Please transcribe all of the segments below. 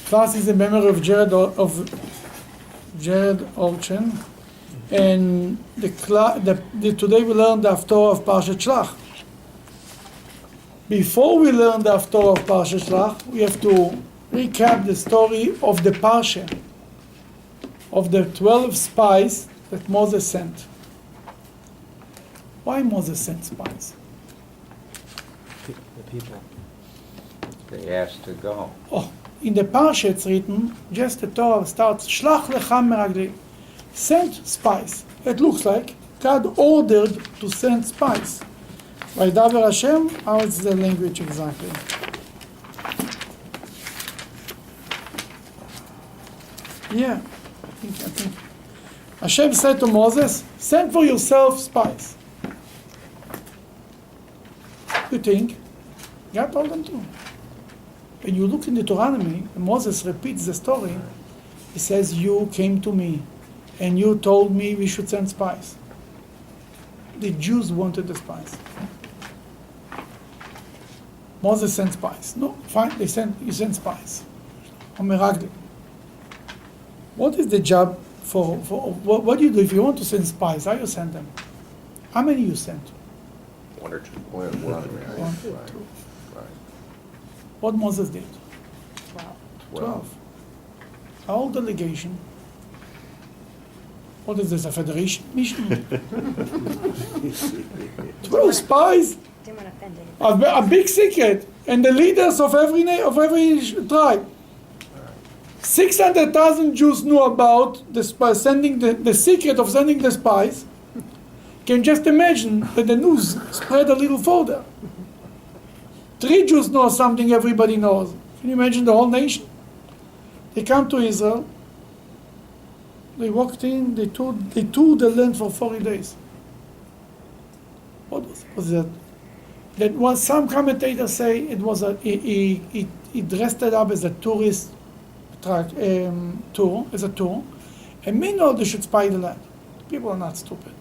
Class is in memory of Jared Orchen, and today we learned the Haftorah of Parshat Shelach. Before we learn the Haftorah of Parshat Shelach, we have to recap the story of the Parsha, of the 12 spies that Moses sent. Why Moses sent spies? The people. They asked to go. Oh, in the Parsha it's written, just the Torah starts, Shlach lecha meragli, sent spies. It looks like God ordered to send spies. Vaydaber Hashem, how is the language exactly? Yeah, I think. Hashem said to Moses, send for yourself spies. You think? God told them to. When you look in Deuteronomy, Moses repeats the story. He says, you came to me and you told me we should send spies. The Jews wanted the spies. Moses sent spies. No, fine, you send spies. What is the job for what do you do if you want to send spies? How you send them? How many you sent? One or two. One, two. Right. What Moses did? 12. A whole delegation. What is this, a federation mission? 12 spies? Didn't want to offend A big secret. And the leaders of every tribe. 600,000 Jews knew about the spies, sending the secret of sending the spies. Can just imagine that the news spread a little further. 3 Jews know something everybody knows. Can you imagine the whole nation? They come to Israel. They walked in. They toured the land for 40 days. What was that? That was, some commentators say it was he dressed it up as a tourist tour, and meanwhile they should spy the land. People are not stupid.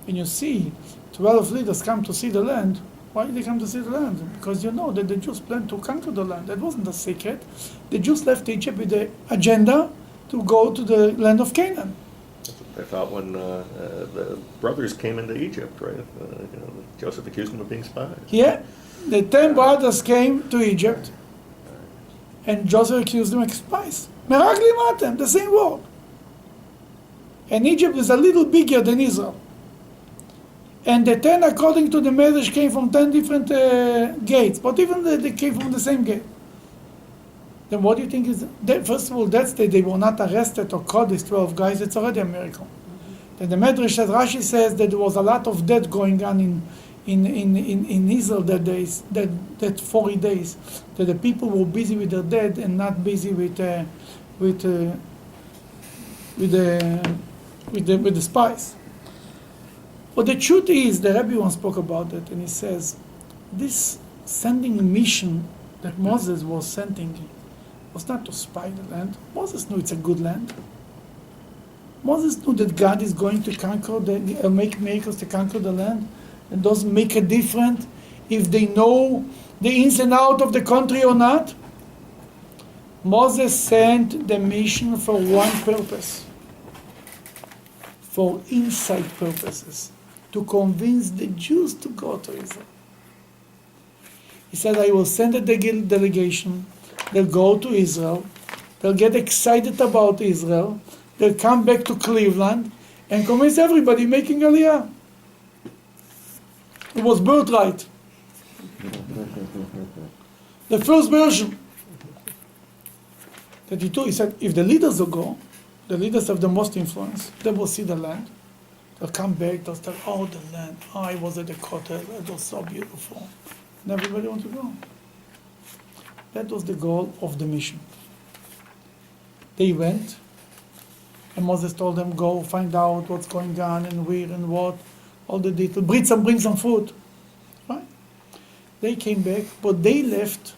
When you see 12 leaders come to see the land, why did they come to see the land? Because you know that the Jews planned to conquer the land. That wasn't a secret. The Jews left Egypt with the agenda to go to the land of Canaan. That's what they thought when the brothers came into Egypt, right? Joseph accused them of being spies. Yeah, the 10 brothers came to Egypt, and Joseph accused them of spies. Meragli matem, the same word. And Egypt is a little bigger than Israel. And the 10, according to the Medrash, came from 10 different gates, but even they came from the same gate. Then what do you think is that? First of all, that's that they were not arrested or caught, these 12 guys. It's already a miracle. Then the Medrash, as Rashi says, that there was a lot of death going on in Israel that 40 days, that the people were busy with their dead and not busy with the spies. But the truth is, the Rebbe once spoke about it, and he says, this sending mission that Moses was sending was not to spy the land. Moses knew it's a good land. Moses knew that God is going to conquer, make miracles to conquer the land. It doesn't make a difference if they know the ins and outs of the country or not. Moses sent the mission for one purpose, for inside purposes, to convince the Jews to go to Israel. He said, I will send a delegation, they'll go to Israel, they'll get excited about Israel, they'll come back to Cleveland and convince everybody making Aliyah. It was birthright. The first version that he said, if the leaders will go, the leaders have the most influence, they will see the land. They'll come back, they'll tell, oh, the land, I was at the Kotel, it was so beautiful. And everybody wanted to go. That was the goal of the mission. They went, and Moses told them, go find out what's going on and where and what, all the details, bring some food. Right? They came back, but they left.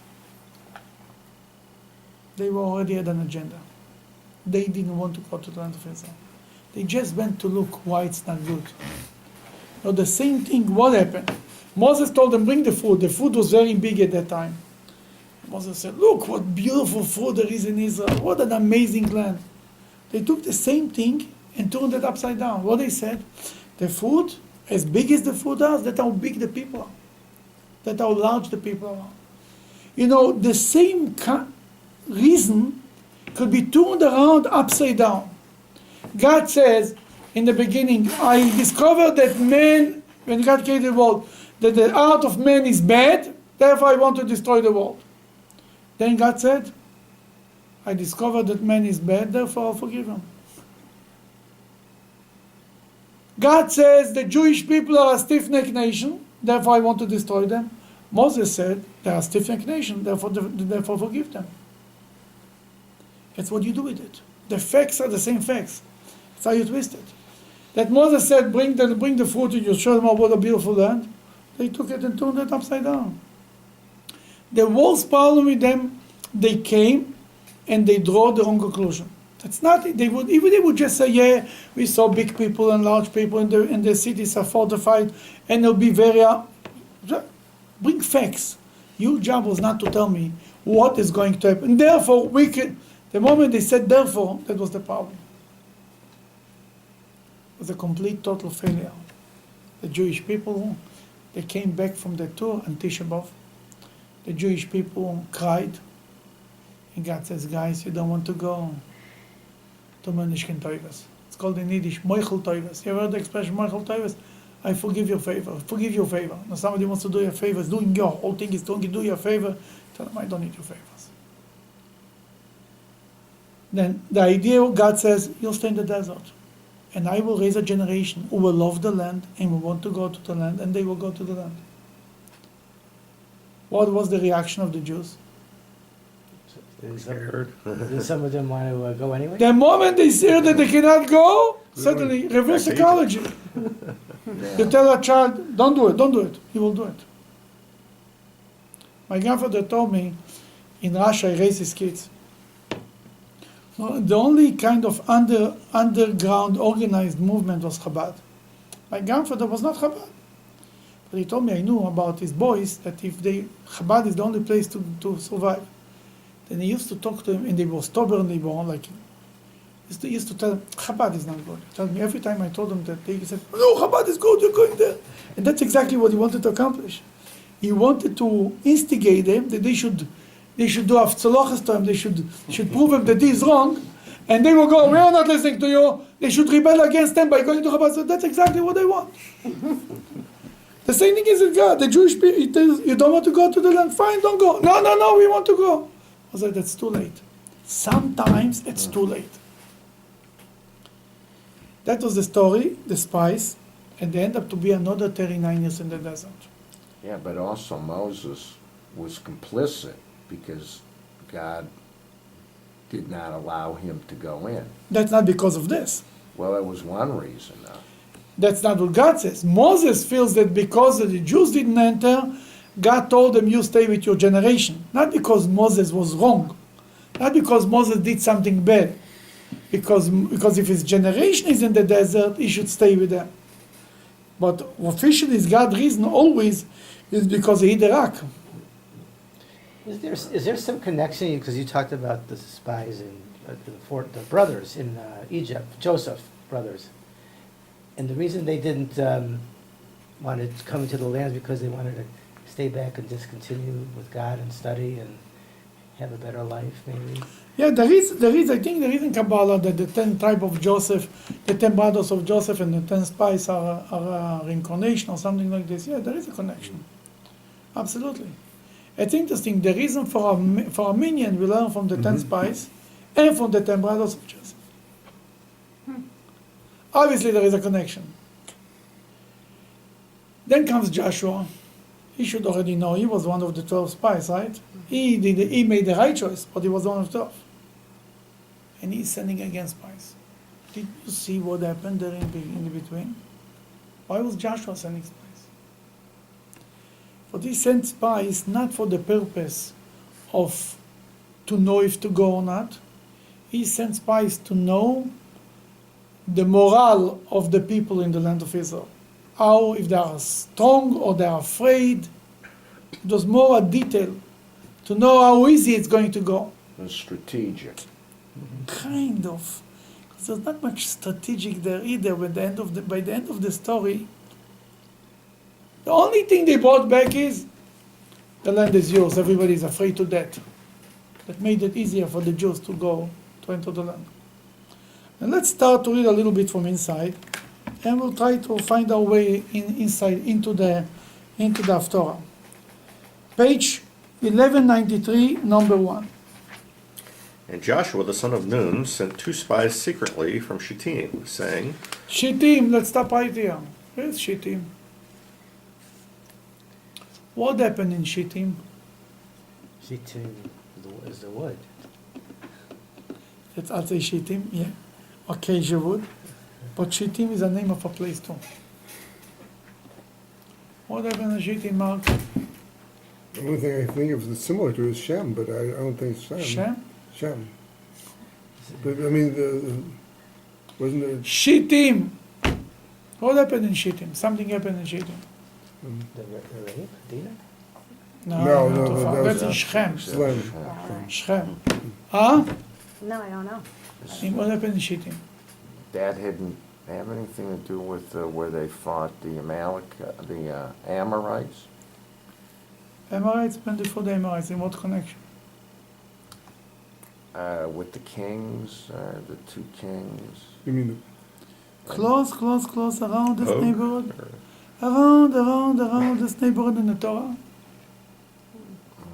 They were already had an agenda. They didn't want to go to the land of Israel. They just went to look why it's not good. Now the same thing, what happened? Moses told them, bring the food. The food was very big at that time. Moses said, look what beautiful food there is in Israel. What an amazing land. They took the same thing and turned it upside down. What they said, the food, as big as the food is, that's how big the people are. That's how large the people are. You know, the same reason could be turned around upside down. God says in the beginning, I discovered that man, when God created the world, that the heart of man is bad, therefore I want to destroy the world. Then God said, I discovered that man is bad, therefore I'll forgive him. God says the Jewish people are a stiff-necked nation, therefore I want to destroy them. Moses said they are a stiff-necked nation, therefore forgive them. That's what you do with it. The facts are the same facts. That's how you twist it. That Moses said, bring the fruit and you show them what a beautiful land. They took it and turned it upside down. The worst problem with them, they came and they draw the wrong conclusion. That's not, they would just say, yeah, we saw big people and large people and the cities are fortified and they'll be very, bring facts. Your job was not to tell me what is going to happen. Therefore, the moment they said therefore, that was the problem. It was a complete, total failure. The Jewish people, they came back from the tour on Tisha B'Av. The Jewish people cried. And God says, guys, you don't want to go. It's called in Yiddish, Moichel Toivas. You ever heard the expression Moichel Toivas? I forgive your favor. Forgive your favor. Now somebody wants to do your favors, doing your whole thing is doing do your favor. Tell them, I don't need your favors. Then the idea, God says, you'll stay in the desert. And I will raise a generation who will love the land and will want to go to the land, and they will go to the land. What was the reaction of the Jews? Scared. Did some of them want to go anyway? The moment they hear that they cannot go, suddenly reverse Back to psychology. You tell a child, don't do it. He will do it. My grandfather told me, in Russia, he raised his kids. The only kind of underground organized movement was Chabad. My grandfather was not Chabad. But he told me, I knew about his boys, that if Chabad is the only place to survive. Then he used to talk to him, and they were stubbornly born, like he used to tell him, Chabad is not good. He told me every time I told him that, he said, no, Chabad is good, you're going there. And that's exactly what he wanted to accomplish. He wanted to instigate them that they should do Haftorah to him, they should prove him that he is wrong, and they will go, we are not listening to you. They should rebel against them by going to Chabad. So that's exactly what they want. The same thing is with God. The Jewish people, he tells, you don't want to go to the land? Fine, don't go. No, we want to go. I said, that's too late. Sometimes it's too late. That was the story, the spies, and they end up to be another 39 years in the desert. Yeah, but also Moses was complicit because God did not allow him to go in. That's not because of this. Well, that was one reason, though. That's not what God says. Moses feels that because the Jews didn't enter, God told them, you stay with your generation. Not because Moses was wrong. Not because Moses did something bad. Because if his generation is in the desert, he should stay with them. But officially, God's reason always is because he hit the rock. Is there some connection, because you talked about the spies and the brothers in Egypt, Joseph's brothers, and the reason they didn't want to come into the land is because they wanted to stay back and just continue with God and study and have a better life, maybe? Yeah, there is. I think there is in Kabbalah that the 10 tribes of Joseph, the 10 brothers of Joseph, and the 10 spies are a reincarnation or something like this. Yeah, there is a connection. Absolutely. It's interesting. The reason for Armenian we learn from the 10 spies and from the 10 brothers of Joseph. Obviously, there is a connection. Then comes Joshua. He should already know. He was one of the 12 spies, right? He made the right choice, but he was one of 12. And he's sending against spies. Did you see what happened there in the between? Why was Joshua sending spies? But he sent spies not for the purpose of to know if to go or not. He sent spies to know the morale of the people in the land of Israel. How, if they are strong or they are afraid. It was more a detail to know how easy it's going to go. And strategic. Kind of. 'Cause there's not much strategic there either. By the end of the story, the only thing they brought back is the land is yours. Everybody's afraid to death. That made it easier for the Jews to enter the land. And let's start to read a little bit from inside, and we'll try to find our way inside into the Haftorah. Page 1193, number 1. And Joshua the son of Nun sent 2 spies secretly from Shittim, saying, Shittim, let's stop right here. Where's Shittim? What happened in Shittim? Shittim is the wood. I'll say Shittim, yeah. Okay, Jevud. But Shittim is the name of a place too. What happened in Shittim, Mark? The only thing I think of that's similar to is Shem, but I don't think it's Shem. Shem? Shem. But I mean, wasn't there? Shittim! What happened in Shittim? Something happened in Shittim. The rape, Dina? No, not too no, far. that was- That's in Shechem. Slim. Shechem. Huh? No, I don't know. What happened in Shittim? That didn't have anything to do with where they fought the the Amorites? Amorites, when they fought the Amorites, in what connection? With the kings, the 2 kings. You mean Close, around this Og? neighborhood. Or- Around this neighborhood in the Torah.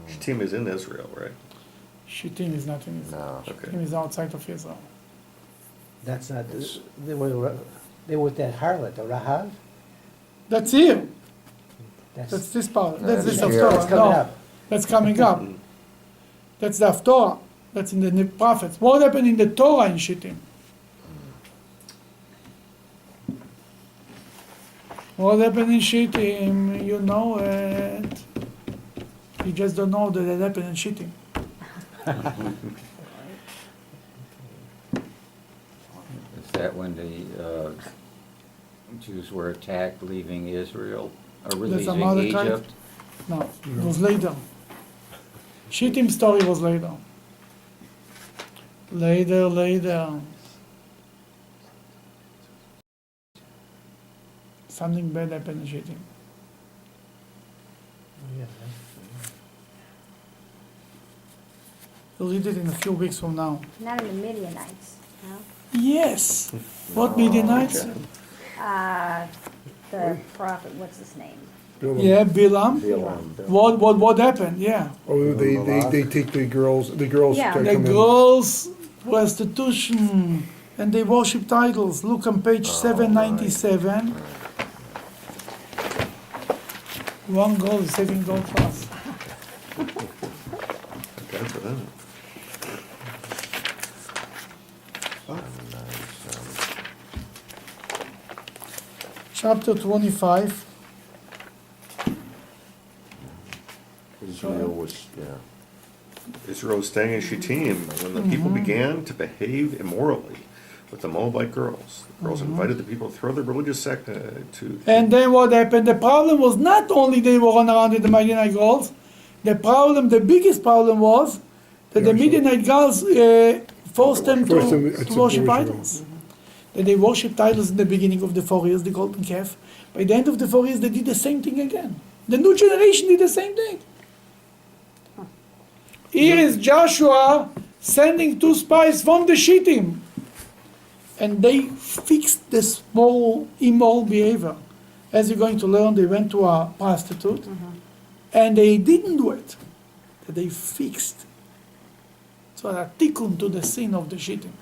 Shittim is in Israel, right? Shittim is not in Israel. No. Okay. Shittim is outside of Israel. That's not, they were with that harlot, the Rahav? That's here. That's That's this part. That's this That's here. Haftorah. That's coming No, up. that's coming up. That's the Haftorah. That's in the prophets. What happened in the Torah in Shittim? What happened in Shittim? You know it. You just don't know that it happened in Shittim. Is that when the Jews were attacked leaving Israel, or That's leaving Amalekite? Egypt? No, it was later. Shittim story was later. Later. Something bad happened in Shittim. Yeah, We'll read it in a few weeks from now. Not in the Midianites, no? Yes. What Midianites? The prophet, what's his name? Bill? Yeah, Bilam. Bilam. What happened? Yeah. Oh, they take the girls. The girls. Yeah. to The come in. girls' prostitution and they worship idols. Look on page 797. One girl is saving gold for us. Okay, for that. Chapter 25. Israel was, yeah. Israel was staying in Shittim when the people began to behave immorally with the Moabite girls. The girls invited the people to throw their religious sect to. And then what happened? The problem was not only they were running around with the Midianite girls. The biggest problem was that the Midianite girls forced them Forced to them to worship worship idols. That they worshipped idols in the beginning of the 4 years, the golden calf. By the end of the 4 years, they did the same thing again. The new generation did the same thing. Here is Joshua sending 2 spies from the Shittim. And they fixed the small immoral behavior. As you're going to learn, they went to a prostitute. And they didn't do it. They fixed. So a tikkun to the sin of the Shittim.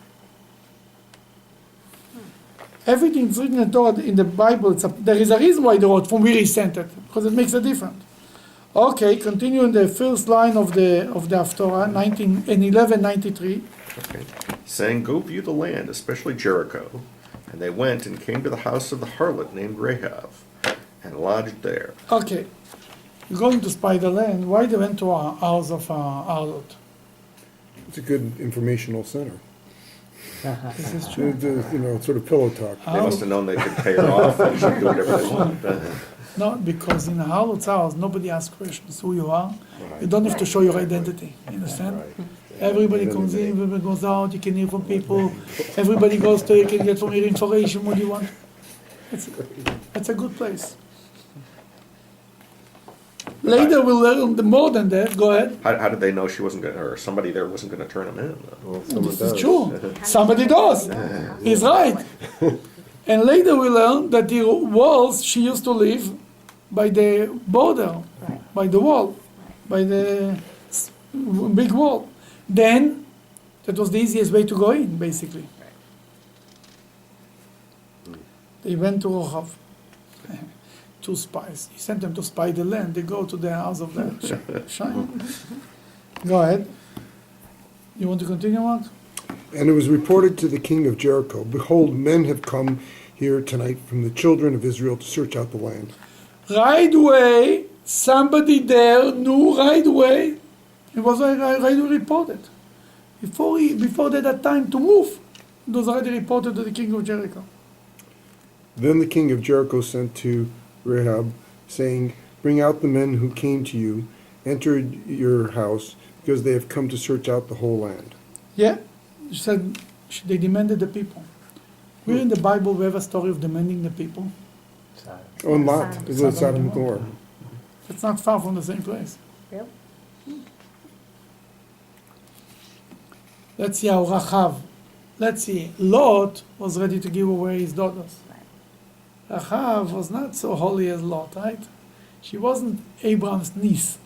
Everything's written in the Torah, in the Bible. There is a reason why they wrote from where he sent it, because it makes a difference. Okay, continue in the first line of the Haftorah, 1193. Okay. Saying, go view the land, especially Jericho. And they went and came to the house of the harlot named Rahab, and lodged there. Okay, you're going to spy the land. Why they went to a house of harlot? It's a good informational center. This is true. Sort of pillow talk. They must have known they could pay her off and she'd do whatever they wanted. Not because in a harlot's house, nobody asks questions who you are. You don't have to show your identity. You understand? Right. Everybody comes in, everybody goes out, you can hear from people. Everybody goes there, you can get from here information, what do you want. It's a good place. Later we'll learn more than that. Go ahead. How did they know she wasn't gonna, or somebody there wasn't gonna turn him in? Well, someone This is does. true. Somebody does. He's right. And later we learn that the walls, she used to live by the border, Right. by the wall, by the big wall. Then, that was the easiest way to go in, basically. They went to Rochav. Two spies. He sent them to spy the land. They go to the house of the Shine. Go ahead. You want to continue, Mark? And it was reported to the king of Jericho, behold, men have come here tonight from the children of Israel to search out the land. Right away, somebody there knew right away. It was right away reported. Before they had time to move, it was already reported to the king of Jericho. Then the king of Jericho sent to Rahab, saying, bring out the men who came to you, entered your house, because they have come to search out the whole land. Yeah, she said they demanded the people. Where in the Bible we have a story of demanding the people? Oh, and Lot, Sodom. is it Sodom and Gomorrah? It's not far from the same place. Really? Let's see how Rachav. Let's see, Lot was ready to give away his daughters. Rachav was not so holy as Lot, right? She wasn't Abraham's niece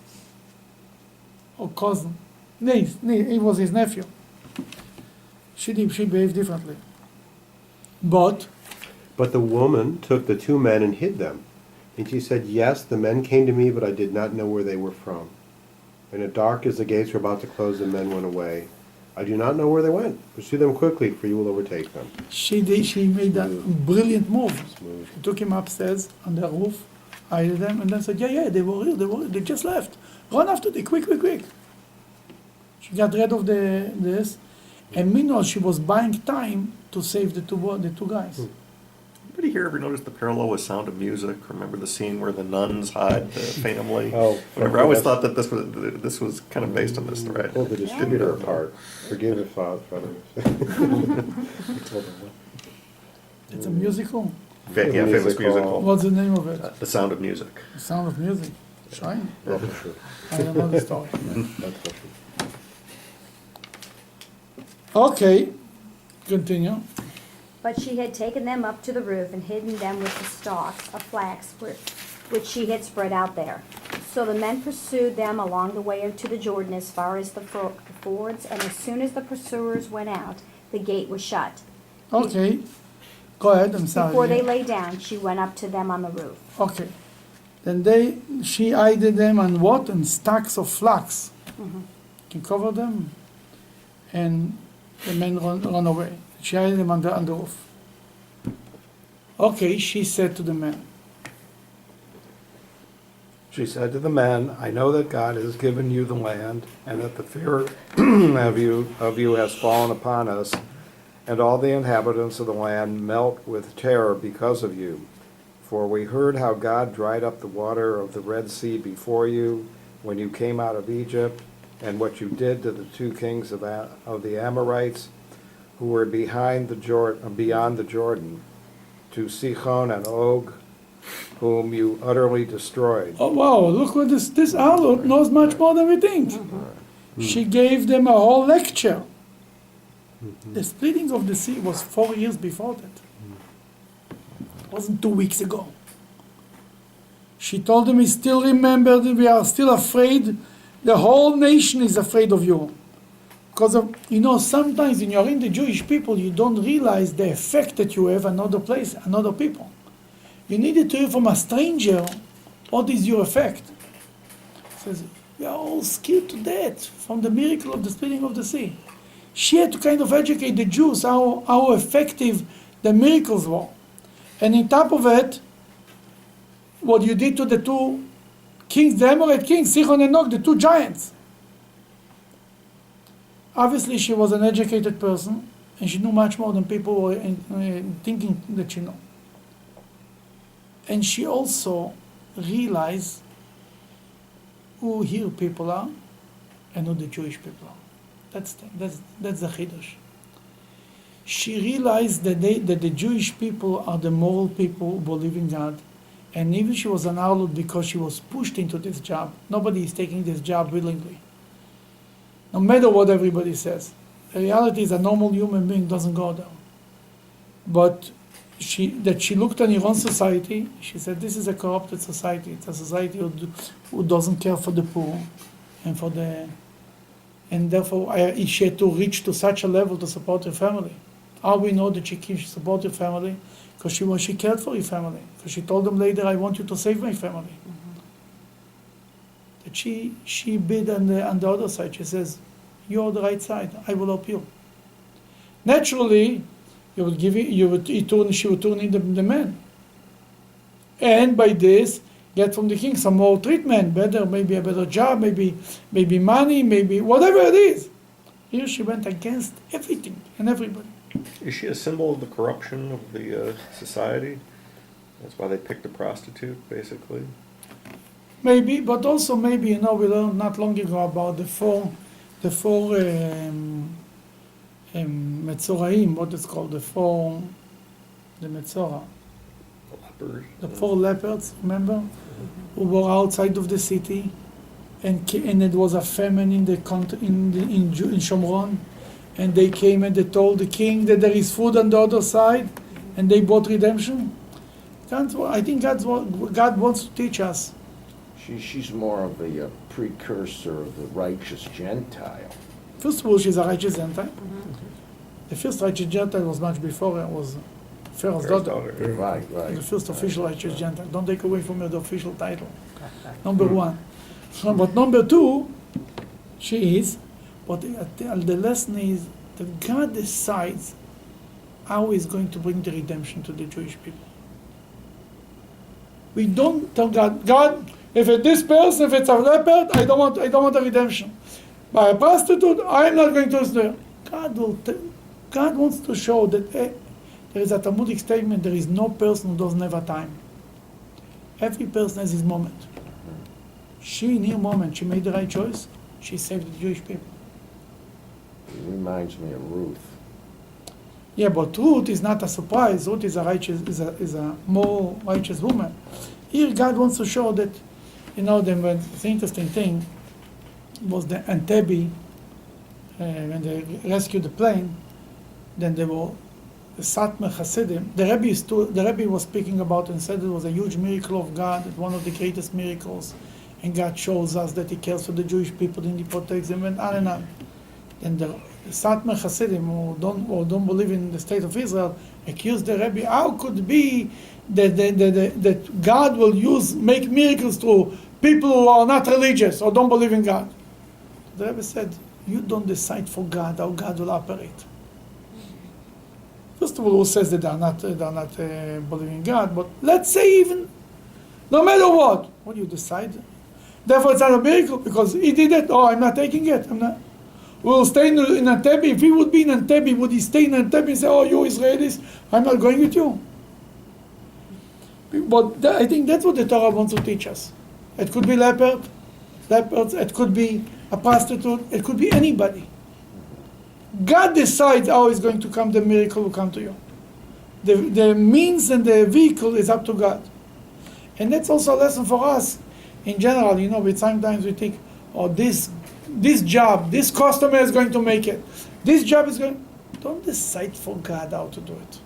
or cousin. Niece, he was his nephew. She behaved differently. But But the woman took the two men and hid them. And she said, yes, the men came to me, but I did not know where they were from. And at dark as the gates were about to close, the men went away. I do not know where they went. Pursue them quickly, for you will overtake them. she made a brilliant move. She took him upstairs on the roof, hid them, and then said, yeah, they were here, they just left. Run after them, quick. She got rid of this, and meanwhile she was buying time to save the two guys. Anybody here ever notice the parallel with Sound of Music? Remember the scene where the nuns hide the family? Oh, Whatever. I always thought that this was kind of based on this thread. Pull the distributor apart. Forgive it, Father. It's a musical. Yeah, famous Musical. musical. What's the name of it? The Sound of Music. The Sound of Music. Shine. That's for sure. I don't know the story. That's for sure. Okay, continue. But she had taken them up to the roof and hidden them with the stalks of flax which she had spread out there. So the men pursued them along the way to the Jordan as far as the fords, and as soon as the pursuers went out, the gate was shut. Okay, go ahead, I'm sorry. Before they lay down, she went up to them on the roof. Okay. Then she hid them on what? On stacks of flax. Can cover them, and the men run away. She hid them on the roof. Okay, she said to the men. She said to the men, I know that God has given you the land, and that the fear of you has fallen upon us, and all the inhabitants of the land melt with terror because of you. For we heard how God dried up the water of the Red Sea before you when you came out of Egypt, and what you did to the two kings of the Amorites who were beyond the Jordan, to Sihon and Og, whom you utterly destroyed. Oh wow, look what this harlot knows much more than we think. She gave them a whole lecture. The splitting of the sea was 4 years before that. It wasn't 2 weeks ago. She told them, "We still remember that we are still afraid. The whole nation is afraid of you." Because of, sometimes when you're in the Jewish people, you don't realize the effect that you have on another place, another people. You needed to hear from a stranger, what is your effect? Says, we are all scared to death from the miracle of the splitting of the sea. She had to kind of educate the Jews how effective the miracles were. And on top of it, what you did to the two kings, the Amorite kings, Sihon and Og, the two giants. Obviously, she was an educated person, and she knew much more than people were thinking that she knew. And she also realize who her people are and who the Jewish people are. That's the Chiddush. She realized that the Jewish people are the moral people who believe in God, and even she was an harlot because she was pushed into this job. Nobody is taking this job willingly, no matter what everybody says. The reality is a normal human being doesn't go there. But she looked at her own society, she said, this is a corrupted society. It's a society who doesn't care for the poor and therefore she had to reach to such a level to support her family. How we know that she supported her family? Because she cared for her family. Because she told them later, I want you to save my family. That she bid on the other side. She says, you're on the right side, I will help you. Naturally, she would turn in the man. And by this, get from the king some more treatment, maybe a better job, maybe money, maybe whatever it is. Here she went against everything and everybody. Is she a symbol of the corruption of the society? That's why they picked a prostitute, basically. Maybe, but also maybe, we learned not long ago about the four Metzoraim, what is called the Metzora. Lepers. The four leopards, remember? Who were outside of the city, and it was a famine in in Shomron, and they came and they told the king that there is food on the other side, and they brought redemption. I think that's what God wants to teach us. She's more of a precursor of the righteous Gentile. First of all, she's a righteous Gentile. The first righteous Gentile was much before it was Pharaoh's daughter. Right. The first official righteous Gentile. Don't take away from her the official title. Number one. But number two, she is. But the lesson is that God decides how He's going to bring the redemption to the Jewish people. We don't tell God, if it's this person, if it's a leopard, I don't want a redemption. By a prostitute, I'm not going to listen. God wants to show that there is a Talmudic statement, there is no person who doesn't have a time. Every person has his moment. She, in her moment, she made the right choice. She saved the Jewish people. It reminds me of Ruth. Yeah, but Ruth is not a surprise. Ruth is a more righteous woman. Here, God wants to show that, the interesting thing was the Entebbe, when they rescued the plane, then there were the Satmar Hasidim. The Rebbe was speaking about and said it was a huge miracle of God, one of the greatest miracles, and God shows us that He cares for the Jewish people and He protects them, and on and on. And the Satmar Hasidim, who don't believe in the state of Israel, accused the Rebbe, how could it be that God will make miracles through people who are not religious or don't believe in God? The Rebbe said, you don't decide for God how God will operate. First of all, who says that they're not believing in God? But let's say even, no matter what do you decide? Therefore, it's not a miracle because He did it. Oh, I'm not taking it. I'm not. We'll stay in Entebbe. If He would be in Entebbe, would He stay in Entebbe and say, "Oh, you Israelis, I'm not going with you"? But I think that's what the Torah wants to teach us. It could be leopards. It could be a prostitute. It could be anybody. God decides how is going to come, the miracle will come to you. The means and the vehicle is up to God. And that's also a lesson for us in general. Sometimes we think, oh, this job, this customer is going to make it. This job is going... Don't decide for God how to do it.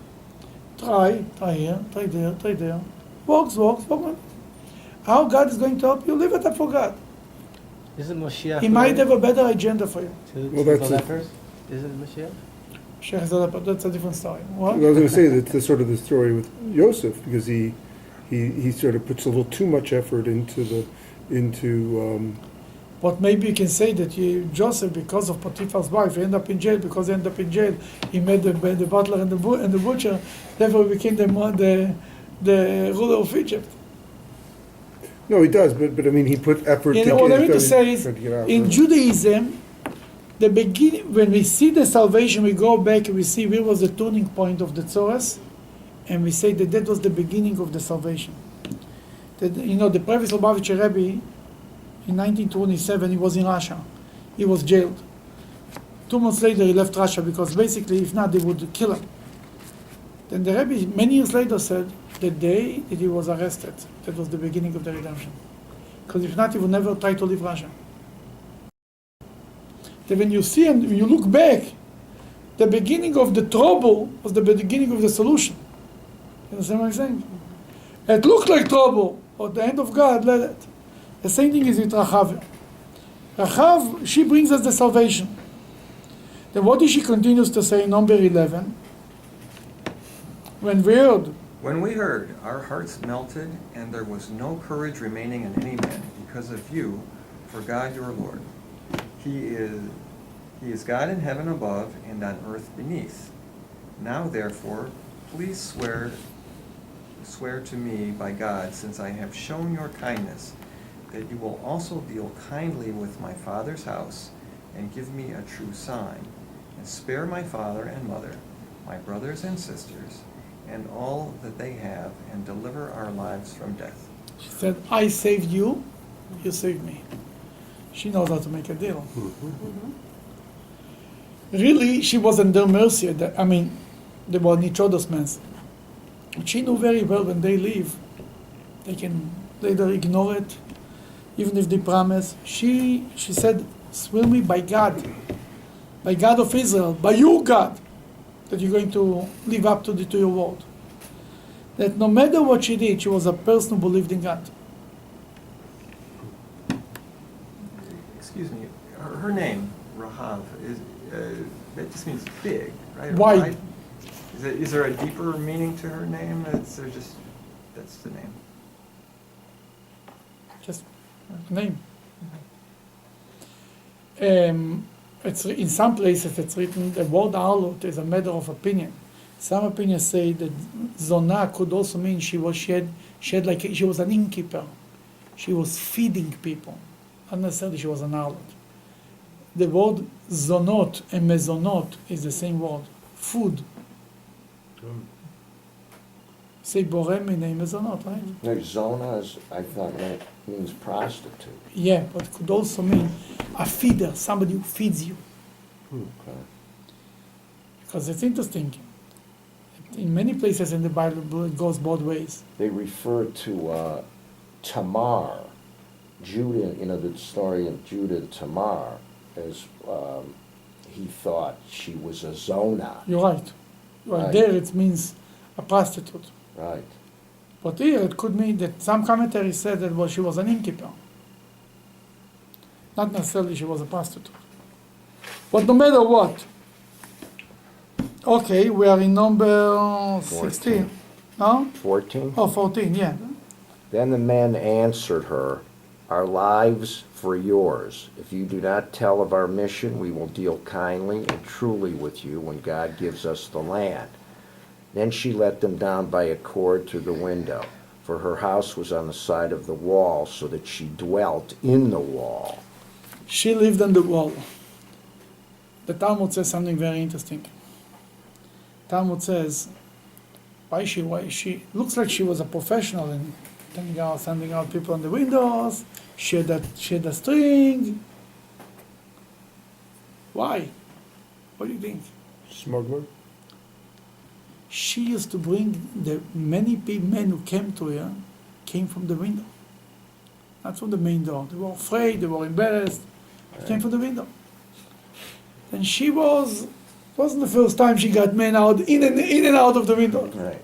Try here, try there. Works. How God is going to help you, leave it up for God. Isn't Moshiach... He might have a better agenda for you. To the lepers? Isn't Moshiach? Sheikh is a leper, that's a different story. What? I was going to say that the sort of the story with Joseph, because he sort of puts a little too much effort into But maybe you can say that Joseph, because of Potiphar's wife, he ended up in jail. Because he ended up in jail, he made the butler and the butcher. Therefore, he became the ruler of Egypt. No, he does, but I mean, he put effort. What I mean to say is, in Judaism, the beginning, when we see the salvation, we go back and we see where was the turning point of the Tzoras, and we say that was the beginning of the salvation. That, the previous Lubavitcher Rebbe, in 1927, he was in Russia. He was jailed. 2 months later, he left Russia because basically, if not, they would kill him. Then the Rebbe, many years later, said the day that he was arrested, that was the beginning of the redemption. Because if not, he would never try to leave Russia. Then when you see and when you look back, the beginning of the trouble was the beginning of the solution. You understand what I'm saying? It looked like trouble, but the hand of God led it. The same thing is with Rachav. Rachav, she brings us the salvation. Then what does she continues to say in number 11? When we heard, our hearts melted, and there was no courage remaining in any man because of you, for God your Lord. He is God in heaven above and on earth beneath. Now therefore, please swear to me by God, since I have shown your kindness, that you will also deal kindly with my father's house, and give me a true sign, and spare my father and mother, my brothers and sisters, and all that they have, and deliver our lives from death. she said, I saved you, you saved me. She knows how to make a deal. Really, she was under mercy. They were each other's men. She knew very well when they leave, they can later ignore it, even if they promise. She said, swear me by God of Israel, by your God, that you're going to live up to your word. That no matter what she did, she was a person who believed in God. Excuse me, her name, Rahav, that just means big, right? Wide. Is there a deeper meaning to her name? That's the name. Just name. It's in some places it's written the word harlot is a matter of opinion. Some opinions say that zona could also mean she was an innkeeper. She was feeding people. Not necessarily she was an harlot. The word zonot and mezonot is the same word. Food. Say borem minei mezonot, right? No, Zona I thought means prostitute. Yeah, but it could also mean a feeder, somebody who feeds you. Okay. Because it's interesting. In many places in the Bible, it goes both ways. They refer to Tamar, Judah, the story of Judah and Tamar, as he thought she was a Zona. You're right. Right. There it means a prostitute. Right. But here it could mean that some commentaries said that she was an innkeeper. Not necessarily she was a prostitute. But no matter what. Okay, we are in number 16. No? 14? Oh, 14, yeah. Then the men answered her, our lives for yours. If you do not tell of our mission, we will deal kindly and truly with you when God gives us the land. Then she let them down by a cord through the window, for her house was on the side of the wall, so that she dwelt in the wall. She lived on the wall. The Talmud says something very interesting. Talmud says, why she looks like she was a professional in sending out people on the windows. She had a string. Why? What do you think? Smuggler? She used to bring the many men who came to her came from the window, not from the main door. They were afraid. They were embarrassed. They came from the window. And she wasn't the first time she got men out in and out of the window. Right.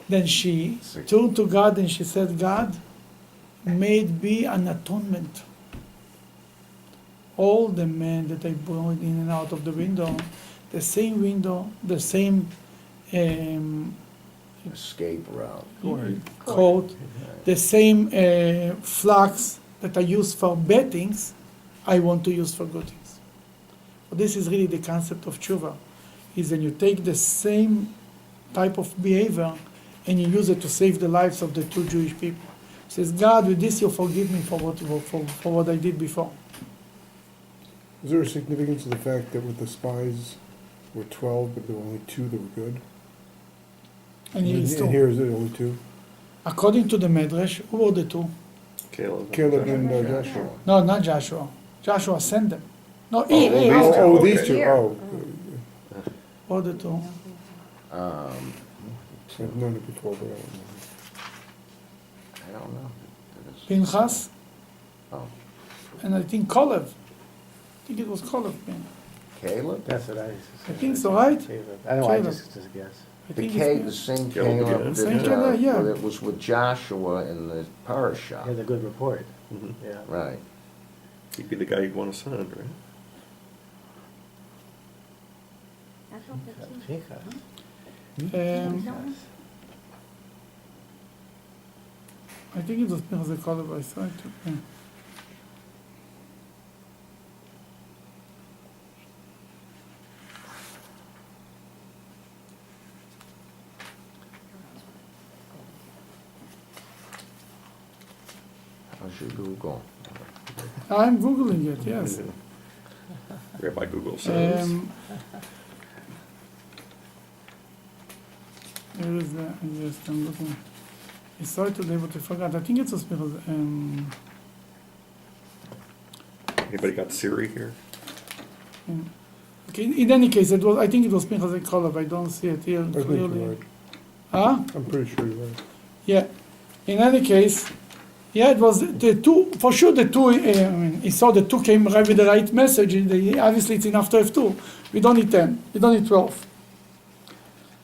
Then she turned to God and she said, God, may it be an atonement. All the men that I brought in and out of the window, the same Escape route. coat, the same flags that I use for bad things, I want to use for good things. So this is really the concept of tshuva, is when you take the same type of behavior and you use it to save the lives of the two Jewish people. It says, God, with this you forgive me for what I did before. Is there a significance to the fact that with the spies were 12, but there were only 2 that were good? And here it's And here is it only 2? According to the Medrash, who were the two? Caleb. Caleb and Joshua. No, not Joshua. Joshua sent them. No, oh, here, these here. two. Oh, okay. these two, Here. oh. Who were the two? I've known it before, but I don't know. I don't know. Pinchas, Oh, and I think Kolev. I think it was Kolev. Caleb? That's what I think so, right? I don't know, I Caleb. just guess. I The think Caleb, the it's, same Caleb, Caleb yeah. Same that, Caleb, yeah. that was with Joshua in the He had Parshat. a good report. Mhm. Yeah. Right. He'd be the guy you'd want to send, right? I thought that too. Pinchas. I think it was Pinchas and Kolev. I saw it. Yeah. How's your Google? I'm googling it. Yes. Rabbi Google says. Where is the? Yes, I'm looking. I saw it today, but I forgot. I think it was Pinchas. Anybody got Siri here? Okay. In any case, it was. I think it was Pinchas and Kolev. I don't see it here I think you're clearly. right. Huh? I'm pretty sure you're right. Yeah. In any case, yeah, it was the two, for sure the two, I mean, he saw the two came right with the right message. Obviously, it's enough to have two. We don't need 10. We don't need 12.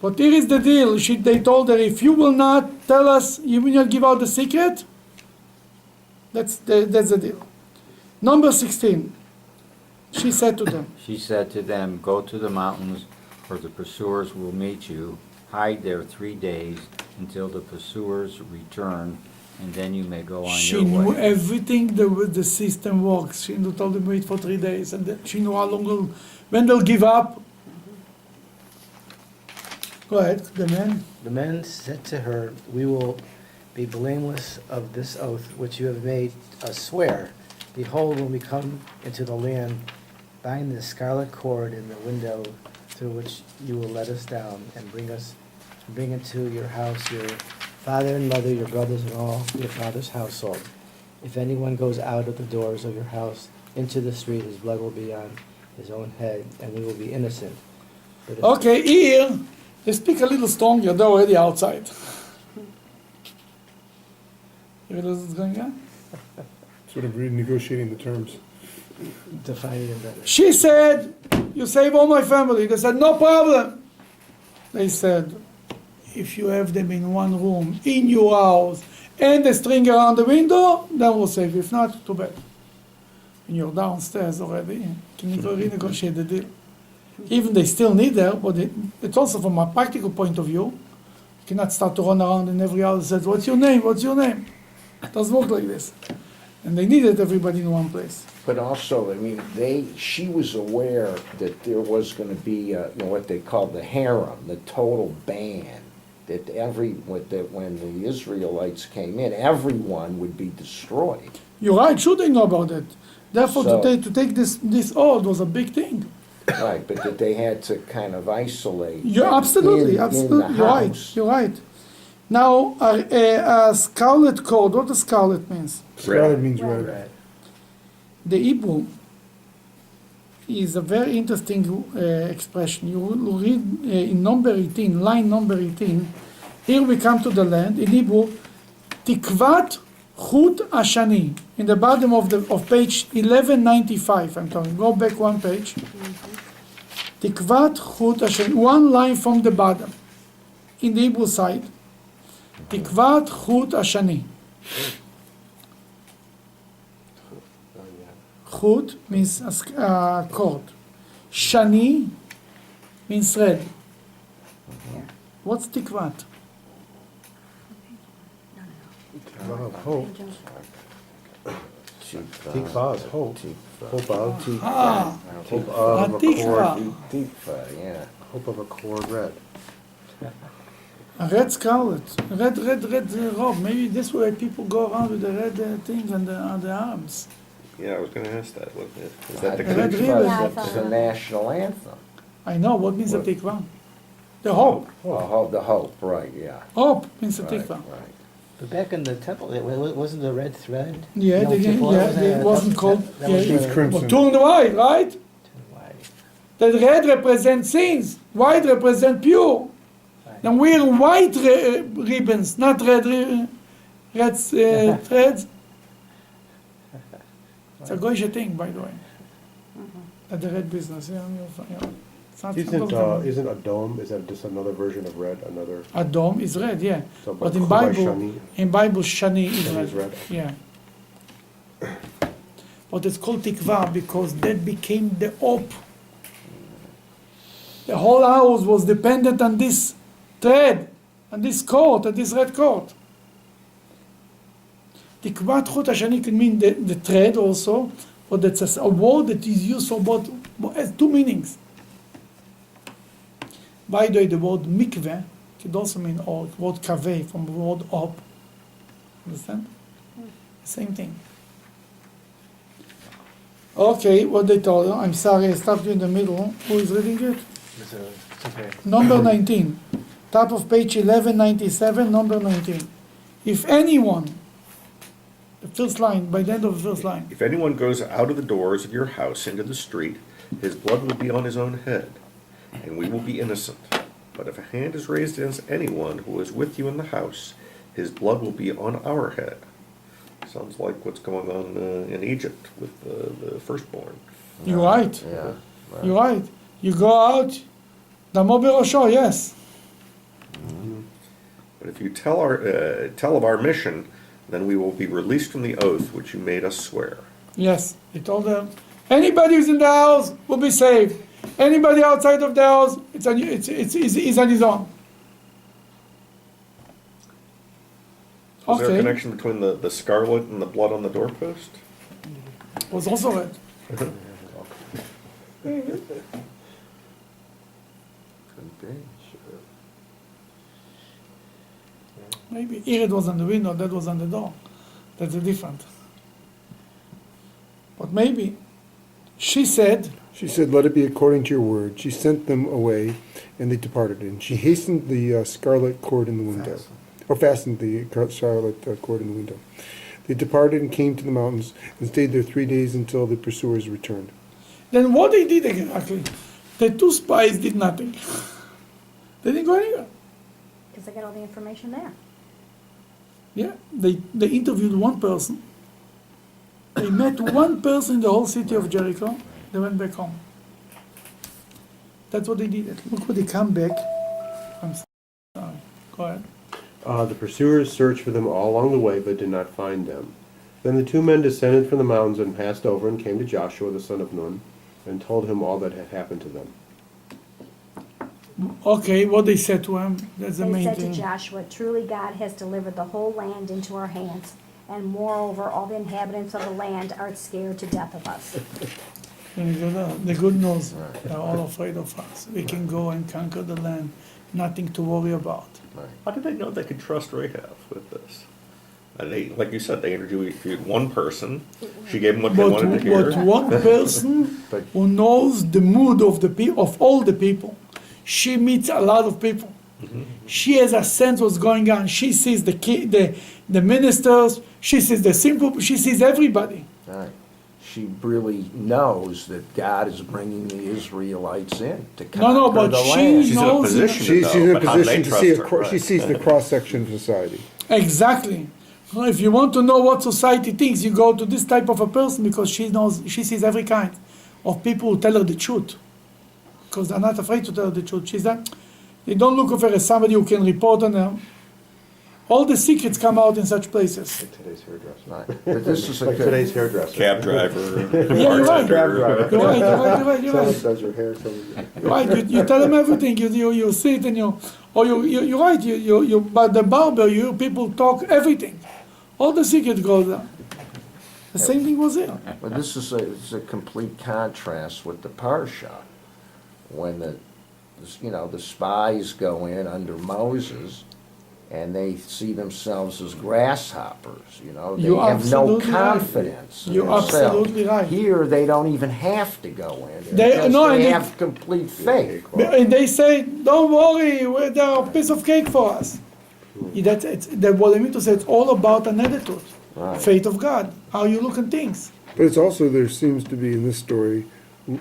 But here is the deal. They told her, if you will not tell us, you will not give out the secret, that's the deal. Number 16. She said to them, She said to them, "Go to the mountains, where the pursuers will meet you. Hide there 3 days until the pursuers return, and then you may go on she your knew way." everything the system works. She told them wait for 3 days, and then she knew how long, when they'll give up. Go ahead, the man. The men said to her, "We will be blameless of this oath which you have made us swear. Behold, when we come into the land, bind the scarlet cord in the window through which you will let us down, and bring into your house your father and mother, your brothers, and all your father's household. If anyone goes out of the doors of your house into the street, his blood will be on his own head, and we will be innocent." But if- Okay, here, they speak a little stronger, they're already outside. You realize what's going on? Sort of renegotiating the terms. Defining it better. She said, you save all my family. They said, no problem. They said, if you have them in one room, in your house, and a string around the window, then we'll save you. If not, too bad. And you're downstairs already. Can you go renegotiate the deal? Even they still need her, but it's also from a practical point of view. You cannot start to run around in every house and say, what's your name? What's your name? It doesn't work like this. And they needed everybody in one place. But also, I mean, she was aware that there was gonna be, what they call the harem, the total ban, that when the Israelites came in, everyone would be destroyed. You're right, sure they know about it. Therefore, So- to take this oath was a big thing. Right, but that they had to kind of isolate. You're absolutely, in absolutely, the you're right, house. you're right. Now, a scarlet cord, what does scarlet means? Scarlet means Red. red. Right. The Hebrew is a very interesting expression. You will read in number 18, line number 18, here we come to the land, in Hebrew, Tikvat Chut Ashani, in the bottom of page 1195, I'm talking, go back one page. Tikvat Chut Ashani, one line from the bottom, in the Hebrew side. Tikvat Chut Ashani. Chut means cord. Shani means thread. What's tikvat? Love, hope. Tikva is hope. Hope of. Ah, Hope of a Tikva. cord. Tikva, yeah. Hope of a cord red. A red scarlet, red robe. Maybe this way people go around with the red thing on the arms. Yeah, I was gonna ask that, wasn't it? Is that the Red connection? ribbon. Yeah, I That's thought the so. national anthem. I know, what means What? the tikva? The hope. The hope, right, yeah. Hope means the Right, tikva. right. But back in the temple, wasn't the red thread? Yeah, Yom they didn't, Kippur, yeah, wasn't it wasn't that- called, that was yeah, It was the- crimson. but two and white, right? Why? The red represents sins, white represents pure. Right. And we're white ribbons, not red threads. It's a goyish thing, by the way. At the red business, yeah. It's not Isn't Adom, is that just another version of red, another? Adom is red, yeah. So, But in Chubay Bible, Shani Shani is Shani red. is red. Yeah. But it's called tikva because that became the hope. The whole house was dependent on this thread, on this coat, on this red coat. Tikvat chut hashani can mean the thread also, but it's a word that is used for both, has two meanings. By the way, the word mikveh could also mean or the word kaveh from the word op. Understand? Same thing. Okay, what they told you. I'm sorry, I stopped you in the middle. Who is reading it? It's okay. Number 19. Top of page 1197, number 19. If anyone, the first line, by the end of the first line. If anyone goes out of the doors of your house into the street, his blood will be on his own head, and we will be innocent. But if a hand is raised against anyone who is with you in the house, his blood will be on our head. Sounds like what's going on in Egypt with the firstborn. You're right. Yeah. You're right. You go out, Damo Berosho, yes. But if you tell of our mission, then we will be released from the oath which you made us swear. Yes. He told them, anybody who's in the house will be saved. Anybody outside of the house, it's on his own. Was there a Okay. connection between the scarlet and the blood on the doorpost? Was also red. Could be. Maybe here it was on the window, that was on the door. That's a different. But maybe. She said, Let it be according to your word. She sent them away, and they departed. And she hastened the scarlet cord in the window, or fastened the scarlet cord in the window. They departed and came to the mountains, and stayed there 3 days until the pursuers returned. then what they did exactly? The two spies did nothing. They didn't go anywhere. Because they got all the information there. Yeah, they interviewed one person. They met one person in the whole city of Jericho. They went back home. That's what they did. Look when they come back. I'm sorry. Go ahead. The pursuers searched for them all along the way, but did not find them. Then the two men descended from the mountains and passed over and came to Joshua the son of Nun, and told him all that had happened to them. Okay, what they said to him, that's the They main said to thing. Joshua, truly God has delivered the whole land into our hands, and moreover, all the inhabitants of the land are scared to death of us. The good news, they're all afraid of us. We can go and conquer the land, nothing to worry about. How did they know they could trust Rahab with this? They, like you said, they interviewed one person. She gave them what they wanted to hear. But one person But- who knows the mood of of all the people. She meets a lot of people. She has a sense what's going on. She sees the ministers. She sees the simple. She sees everybody. Right. She really knows that God is bringing the Israelites in to conquer No, but the she land. She's in a knows position She's to know, in a but how do they position to trust see. her, right. She sees the cross section of society. Exactly. Well, if you want to know what society thinks, you go to this type of a person because she knows. She sees every kind of people who tell her the truth. Because they're not afraid to tell the truth. They don't look at her as somebody who can report on them. All the secrets come out in such places. Like today's hairdresser. Right. But this is a Like good, today's hairdresser. Cab driver, Yeah, you're right. Cab driver. You're right. Someone does your hair, someone... You're right. You tell them everything. You sit and you're right. You but the barber, people talk everything. All the secret goes out. The same thing was here. but this is a complete contrast with the Parshat, when the spies go in under Moses, and they see themselves as grasshoppers. They You're have no absolutely right. confidence in You're themselves. absolutely right. Here, they don't even have to go in. They- Because no, and they they- have complete faith. And they say, "Don't worry, they're a piece of cake for us." What I mean to say, it's all about an attitude, Right. faith of God, how you look at things. But it's also, there seems to be in this story,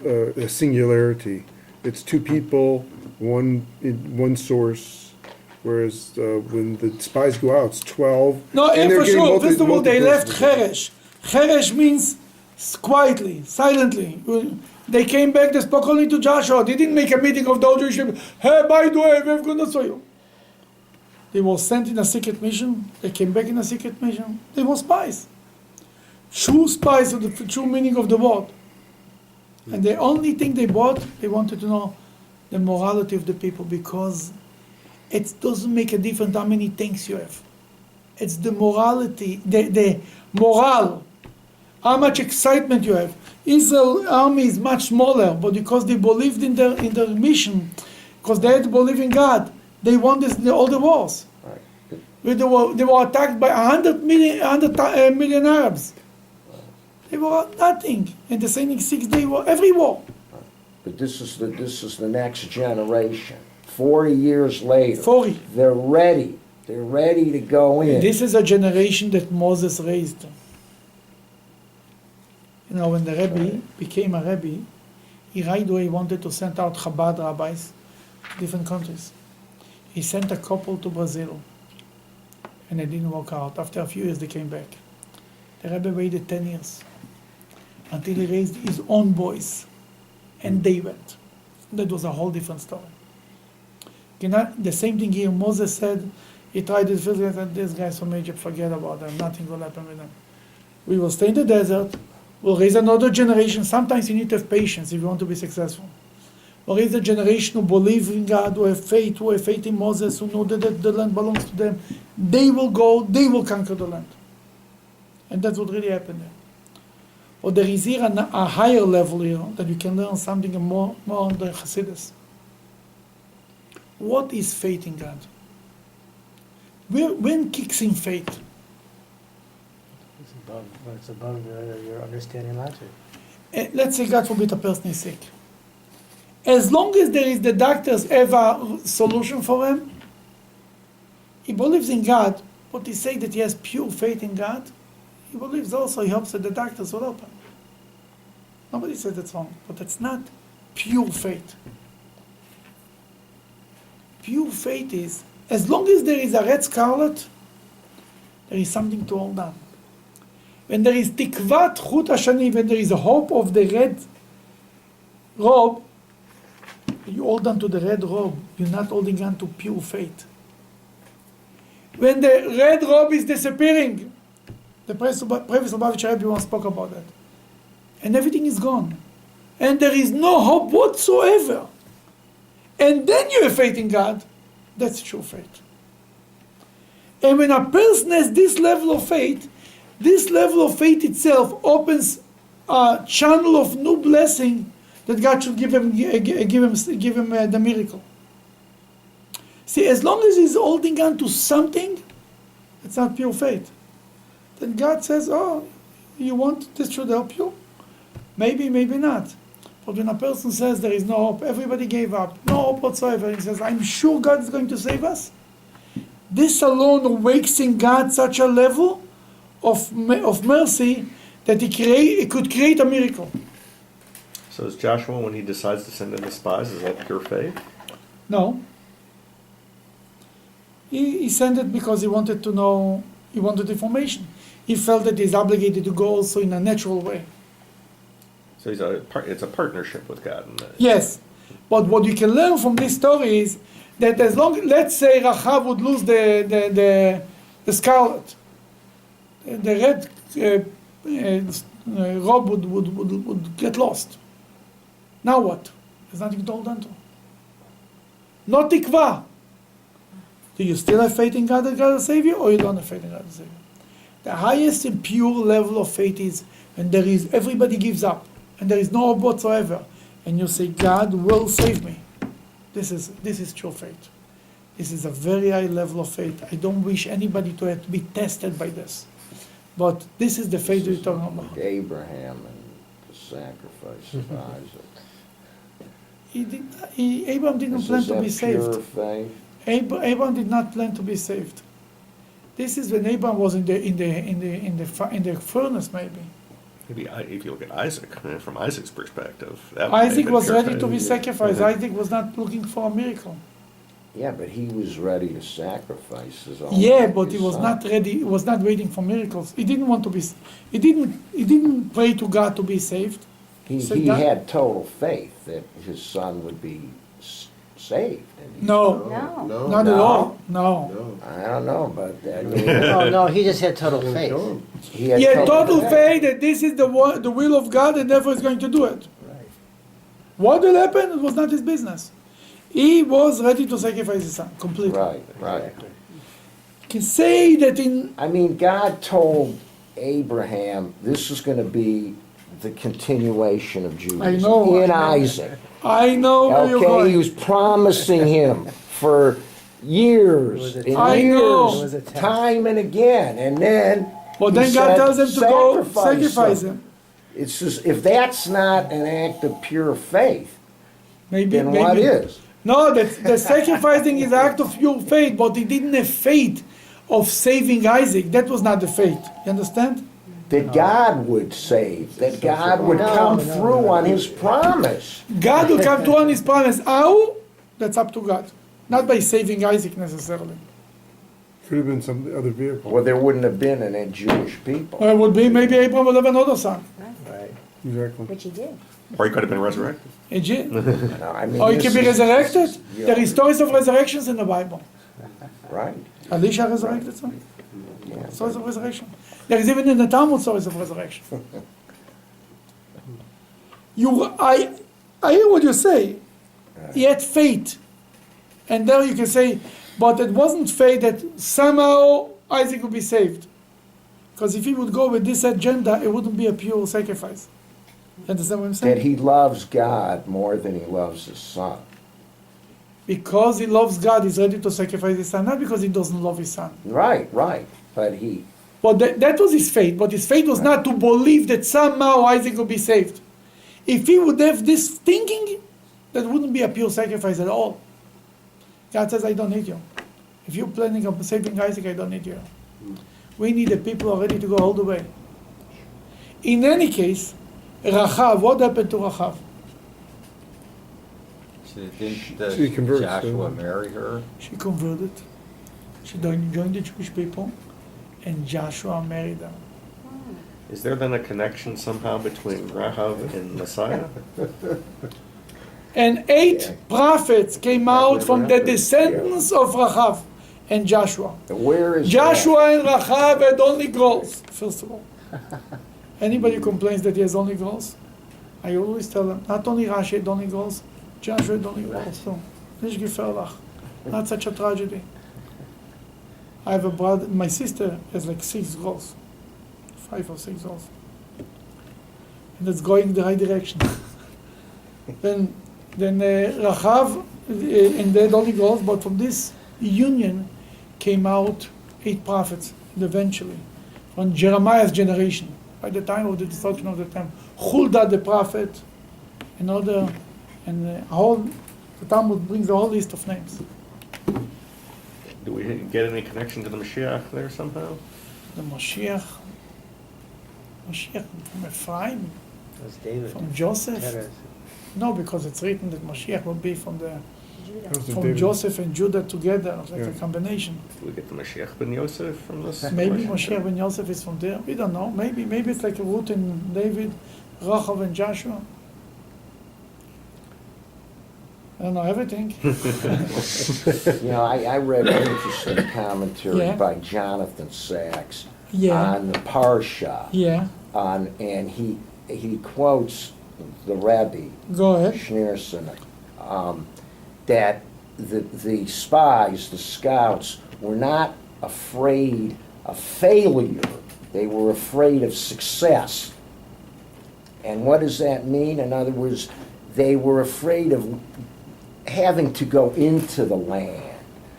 a singularity. It's two people, one source, whereas when the spies go out, it's 12. No, and they're for getting sure. First of all, they left multiples. Cheresh. Cheresh means quietly, silently. They came back, they spoke only to Joshua. They didn't make a meeting of the whole Jewish people. Hey, by the way, we have goodness for you. They were sent in a secret mission. They came back in a secret mission. They were spies. True spies of the true meaning of the word. And the only thing they wanted to know the morality of the people, because it doesn't make a difference how many tanks you have. It's the morality, the morale, how much excitement you have. Israel army is much smaller, but because they believed in their mission, because they had to believe in God, they won all the wars. Right. They were attacked by 100 million Arabs. They were nothing. And the same in 6 days war, every war. But this is the next generation. 40 years later, 40. they're ready. They're ready to go in. This is a generation that Moses raised. You know, when the Rebbe became a Rebbe, he right away wanted to send out Chabad rabbis to different countries. He sent a couple to Brazil, and it didn't work out. After a few years, they came back. The Rebbe waited 10 years until he raised his own boys, and they went. That was a whole different story. You know, the same thing here, Moses said, he tried it first, and these guys from Egypt, forget about them, nothing will happen with them. We will stay in the desert, we'll raise another generation. Sometimes you need to have patience if you want to be successful. We'll raise a generation who believe in God, who have faith in Moses, who know that the land belongs to them. They will go, they will conquer the land. And that's what really happened there. Or there is here a higher level here that you can learn something more on the Hasidus. What is faith in God? When kicks in faith? It's above your understanding logic. Let's say, God forbid, a person is sick. As long as there is the doctors have a solution for him, he believes in God, but he say that he has pure faith in God, he believes also, he hopes that the doctors will help him. Nobody says that's wrong, but that's not pure faith. Pure faith is, as long as there is a red scarlet, there is something to hold on. When there is tikvat chut hashani, when there is a hope of the red robe, you hold on to the red robe, you're not holding on to pure faith. When the red robe is disappearing, the previous Lubavitcher Rebbe once spoke about that, and everything is gone, and there is no hope whatsoever, and then you have faith in God, that's true faith. And when a person has this level of faith itself opens a channel of new blessing that God should give him the miracle. See, as long as he's holding on to something, it's not pure faith. Then God says, oh, you want this should help you? Maybe, maybe not. But when a person says there is no hope, everybody gave up, no hope whatsoever, and he says, I'm sure God is going to save us. This alone awakes in God such a level of mercy that he could create a miracle. So is Joshua, when he decides to send in the spies, is that pure faith? No. He sent it because he wanted to know, he wanted information. He felt that he's obligated to go also in a natural way. So it's a partnership with God in that. Yes. But what you can learn from this story is that as long, let's say Rachav would lose the scarlet, the red robe would get lost. Now what? There's nothing to hold on to. No tikva. Do you still have faith in God that God will save you, or you don't have faith in God to save you? The highest and pure level of faith is when there is, everybody gives up, and there is no hope whatsoever, and you say, God will save me. This is true faith. This is a very high level of faith. I don't wish anybody to have to be tested by this. But this is the faith we're talking about. Like Abraham and the sacrifice of Isaac. Abraham didn't plan to be saved. Pure faith? Abraham did not plan to be saved. This is when Abraham was in the furnace, maybe. Maybe if you look at Isaac, from Isaac's perspective, that may have Isaac been was pure ready faith. to be sacrificed. Isaac was not looking for a miracle. Yeah, but he was ready to sacrifice his own. Yeah, but he his was son. not ready. He was not waiting for miracles. He didn't want to be. He didn't pray to God to be saved. He So God- had total faith that his son would be saved. And he- No, No. not at No. all. No. I don't know, but I mean, Oh, no, he just had total faith. he had He had total faith that this is the will of God, and therefore he's going to do it. Right. What will happen? It was not his business. He was ready to sacrifice his son completely. Right, right. Exactly. You can say that in I mean, God told Abraham this is going to be the continuation of Judaism I know. in Isaac. I know where you're Okay, going. he was promising him for years It was a and test. I know. years, It was a test. time and again, and then. But he then God said, tells him to go sacrifice him. It's just if that's not an act of pure faith, Maybe. then what is? No, the sacrificing is an act of pure faith, but he didn't have faith of saving Isaac. That was not the faith. You understand? That God would save, that God would No, come no, through no. on His promise. God will come to on his promise. How? That's up to God. Not by saving Isaac necessarily. Could have been some other vehicle. Well, there wouldn't have been any Jewish people. Or it would be maybe Abraham will have another son. Right. Exactly. Which he did. Or he could have been resurrected. Egypt. No, I mean, Or he this can be is- resurrected. Yeah. There is stories of resurrections in the Bible. Right, Elisha resurrected son. yeah. Stories of resurrection. There is even in the Talmud stories of resurrection. I hear what you say. He had faith. And there you can say, but it wasn't faith that somehow Isaac would be saved. Because if he would go with this agenda, it wouldn't be a pure sacrifice. You understand what I'm That saying? he loves God more than he loves his son. Because he loves God, he's ready to sacrifice his son, not because he doesn't love his son. Right, right. But he, But that was his faith. But his faith was not to believe that somehow Isaac would be saved. If he would have this thinking, that wouldn't be a pure sacrifice at all. God says, I don't need you. If you're planning on saving Isaac, I don't need you. We need the people who are ready to go all the way. In any case, Rachav, what happened to Rachav? Didn't She converts, Joshua yeah. marry her? She converted. She joined the Jewish people, and Joshua married her. Is there then a connection somehow between Rahav and Messiah? And 8 Yeah. prophets came out never from the happened. descendants of Rachav and Joshua. where is Joshua and Rachav had only girls, first of all. Anybody complains that he has only girls? I always tell them, not only Rashi had only girls, Joshua had only girls too. Nicht gefährlich. Not such a tragedy. I have a brother, my sister has like 6 girls. 5 or 6 girls. And it's going the right direction. then Rachav, and they had only girls, but from this union came out 8 prophets, eventually, from Jeremiah's generation, by the time of the destruction of the temple. Huldah the prophet, and other, and the Talmud brings a whole list of names. Do we get any connection to the Mashiach there somehow? The Mashiach from Ephraim, That was David. from Joseph. Perez. No, because it's written that Mashiach will be from Judah. That was the from David. Joseph and Judah together, like a Yeah. combination. Do we get the Mashiach ben Yosef from this? Maybe question? Moshiach ben Yosef is from there. We don't know. Maybe it's like a root in David, Rachav, and Joshua. I don't know everything. You know, I read an interesting commentary Yeah. by Jonathan Sachs Yeah, on the Parsha, yeah. and he quotes the Rebbe, Go ahead. Schneerson, that the spies, the scouts, were not afraid of failure. They were afraid of success. And what does that mean? In other words, they were afraid of having to go into the land.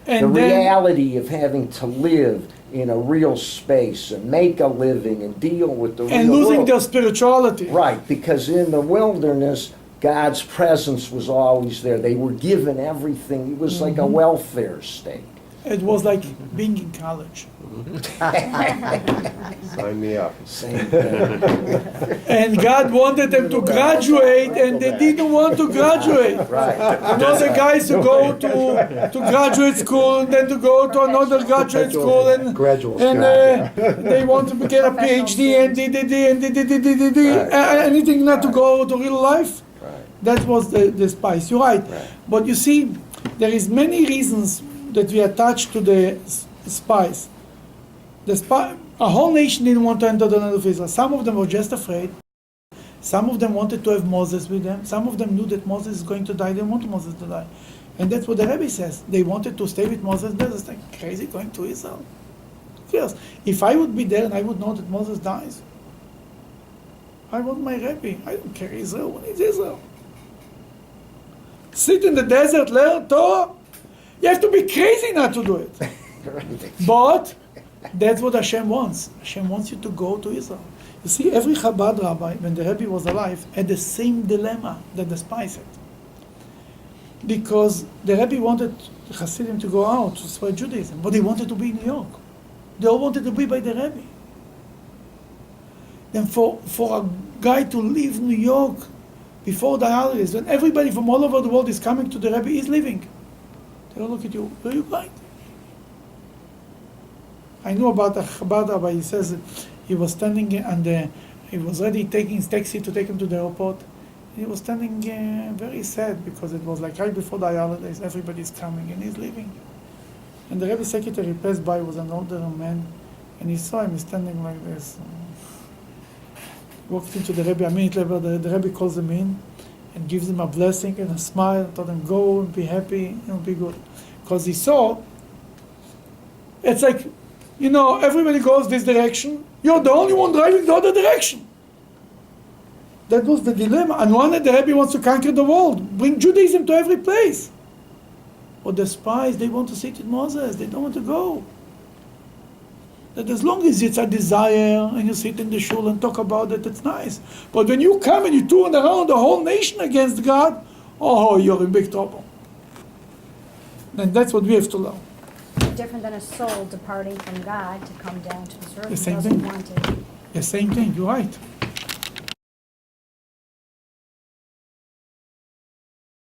The And then, reality of having to live in a real space and make a living and deal with the and real losing world. their spirituality. Right, because in the wilderness, God's presence was always there. They were given everything. It was like a welfare state. It was like being in college. Sign me up. And God wanted them to graduate, and they didn't want to graduate. Right. You know, the guys who go to graduate school, and then to go to another graduate school, and Graduate they want to get a PhD and anything not to go to real life. Right. That was the spice. You're right. Right. But you see, there is many reasons that we attach to the spies. A whole nation didn't want to enter the land of Israel. Some of them were just afraid. Some of them wanted to have Moses with them. Some of them knew that Moses is going to die. They didn't want Moses to die. And that's what the Rebbe says. They wanted to stay with Moses. It's like crazy going to Israel. Yes. If I would be there and I would know that Moses dies, I want my Rebbe. I don't care Israel. What is Israel? Sit in the desert, learn Torah. You have to be crazy not to do it. But that's what Hashem wants. Hashem wants you to go to Israel. You see, every Chabad rabbi, when the Rebbe was alive, had the same dilemma that the spies had. Because the Rebbe wanted the Hasidim to go out to spread Judaism, but they wanted to be in New York. They all wanted to be by the Rebbe. Then for a guy to leave New York before the holidays, when everybody from all over the world is coming to the Rebbe, he's leaving. They don't look at you. Where are you going? I know about a Chabad rabbi. He says that he was standing and he was ready taking his taxi to take him to the airport. He was standing very sad because it was like right before the holidays. Everybody's coming and he's leaving. And the Rebbe secretary passed by, was an older man, and he saw him. He's standing like this. Walked into the Rebbe. A minute later, the Rebbe calls him in and gives him a blessing and a smile. Told him, "Go and be happy. It'll be good." Because he saw, it's like, you know, everybody goes this direction. You're the only one driving the other direction. That was the dilemma. On one hand, the Rebbe wants to conquer the world, bring Judaism to every place. But the spies, they want to sit with Moses. They don't want to go. That as long as it's a desire and you sit in the shul and talk about it, it's nice. But when you come and you turn around the whole nation against God, oh, you're in big trouble. And that's what we have to learn. Different than a soul departing from God to come down to this earth. The same He doesn't thing. want it. The same thing, you're right.